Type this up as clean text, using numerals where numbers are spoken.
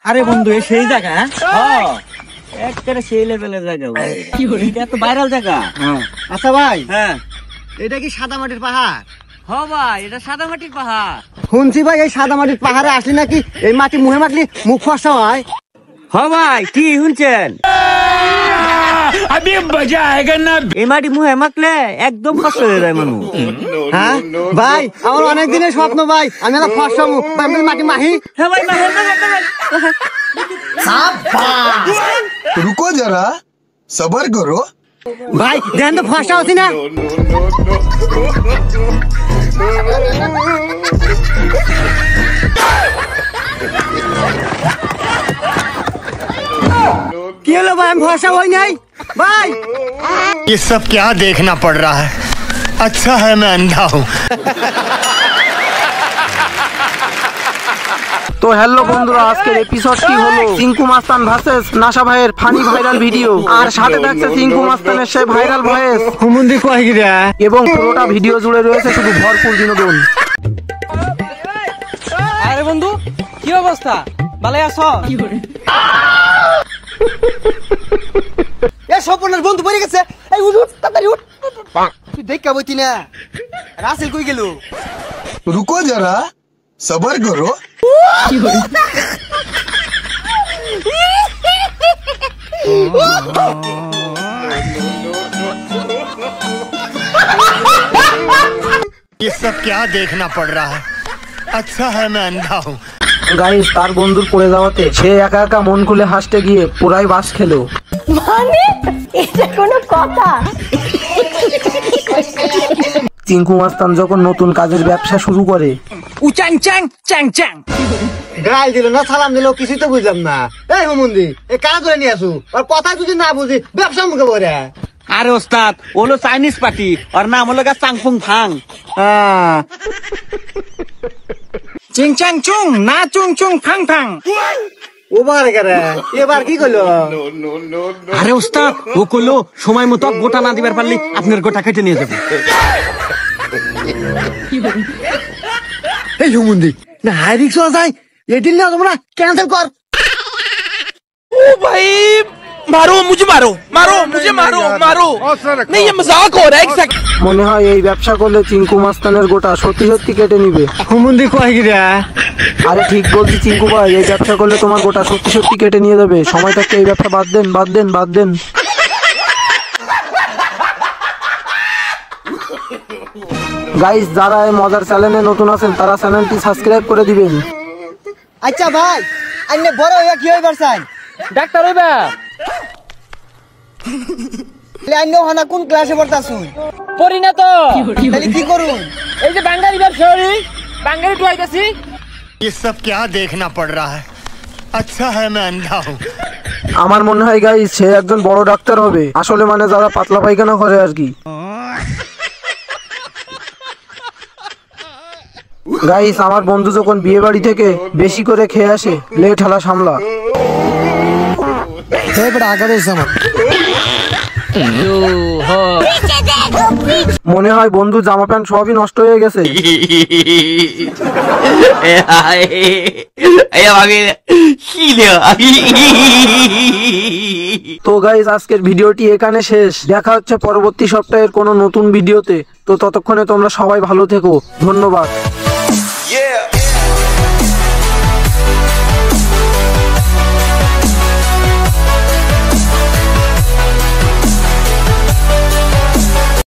আরে বন্ধু এই সেই জায়গা হ্যাঁ একটা সেই লেভেলের জায়গা এটা তো ভাইরাল জায়গা। আচ্ছা ভাই, হ্যাঁ এটা কি সাদা মাটির পাহাড়? হ ভাই এটা সাদা মাটির পাহাড়। শুনছি ভাই এই সাদা মাটির পাহাড়ে আসলি নাকি এই মাটি মুহে মাখলি মুখ ফর্সা হয়। হ ভাই কি শুনছেন এই মাটি মুহে মাখলে একদম কষ্ট হয়ে যায় মানুষ। হ্যাঁ ভাই, আমার অনেক দিনের স্বপ্ন ভাই, আমি একটা ফর্সা মুখ মাটি মাহি। হ্যাঁ ভাই रुको जरा सबर करो ভাই দেখেন তো ফর্সা হচ্ছি না। কি হলো ভাই, আমি ফর্সা হই নাই ভাই। ये सब क्या देखना पड़ रहा है। अच्छा है मैं अंधा हूँ। তো হ্যালো বন্ধুরা, আজকের এপিসোডটি হলো চিঙ্কু মাস্তান ভার্সেস নাসা ভাইয়ের ফানি ভাইরাল ভিডিও। আর সাথে থাকছে চিঙ্কু মাস্তানের সেই ভাইরাল ভয়েস হুমুন্দি কয় গিরা এবং পুরোটা ভিডিও জুড়ে রয়েছে শুধু ভরপুর বিনোদন। আরে বন্ধু কি অবস্থা, ভালো আছো? এ সপনের বন্ধু পড়ে গেছে, এই উঠ উঠ তাড়াতাড়ি উঠ। তুই দেখা বইতি না, রাসেল কই গেল? रुको जरा सबर करो ये सब क्या देखना पड़ रहा है। अच्छा है मैं अंधा हूँ। গাইস তার বন্ধুর পড়ে যাওয়াতে সে একা একা মন খুলে হাসতে গিয়ে পুরাই বাস খেলো। মানে এটা কোনো কথা? চিঙ্কু মাস্তান যখন নতুন কাজের ব্যবসা শুরু করে উচাং চাং চাং চাং গাল দিল না, সালাম দিল, কিছুই তো বুঝলাম না। এই হুমুন্দি এই কারা ধরে নিয়ে আসু, আর কথা যদি না বুঝি ব্যবসা মুখে বলে। আরে ওস্তাদ ওলো চাইনিজ পার্টি আর নাম হলো চাংফুং ফাং। চিং চাং চুং না চুং চুং ফাং ফাং। ওবার এবারে এবার কি করলো? আরে ওস্তাদ ও কইলো সময় মতো গোটা না দিবার পারলে আপনার গোটা কেটে নিয়ে যাবে। এই হুমুন্দি না হাই রিক্স যায়, এই দিন না তোমরা ক্যান্সেল কর। ओ भाई मारो मुझे, मारो मारो मुझे, मारो मारो नहीं, ये मजाक हो रहा है। एक सेकंड, মনে হয় এই ব্যবসা করলে চিঙ্কু মাস্তানের গোটা সত্যি সত্যি কেটে নিবে। হুমুন্দি কয় গিরা? আরে ঠিক বলছি চিঙ্কু ভাই, এই ব্যবসা করলে তোমার গোটা সত্যি সত্যি কেটে নিয়ে যাবে। সময় থাকতে এই ব্যবসা বাদ দেন বাদ দেন বাদ দেন। গাইস যারা এই মজার চ্যানেলে নতুন আছেন তারা চ্যানেলটি সাবস্ক্রাইব করে দিবেন। আচ্ছা ভাই, আইনে বড় হইয়া কি হইবার চাই? ডাক্তার হইবা? আইনে হানা কোন ক্লাসে পড়তাছুন? পড়ি না তো, তাহলে কি করুন? এই যে বাঙালি ব্যবসা করি, বাঙালি টুয়াইতাছি। ये सब क्या देखना पड़ रहा है। अच्छा है मैं अंधा हूँ। আমার মনে হয় গাইস সে একজন বড় ডাক্তার হবে, আসলে মানে যারা পাতলা পায়খানা করে আর কি। গাইস আমার বন্ধু যখন বিয়ে বাড়ি থেকে বেশি করে খেয়ে আসে, লেট ঠেলা সামলা। মনে হয় বন্ধু জামা প্যান্ট সবই নষ্ট হয়ে গেছে। তো গাইস আজকের ভিডিওটি এখানে শেষ, দেখা হচ্ছে পরবর্তী সপ্তাহের কোনো নতুন ভিডিওতে। তো ততক্ষণে তোমরা সবাই ভালো থেকো, ধন্যবাদ। yeah.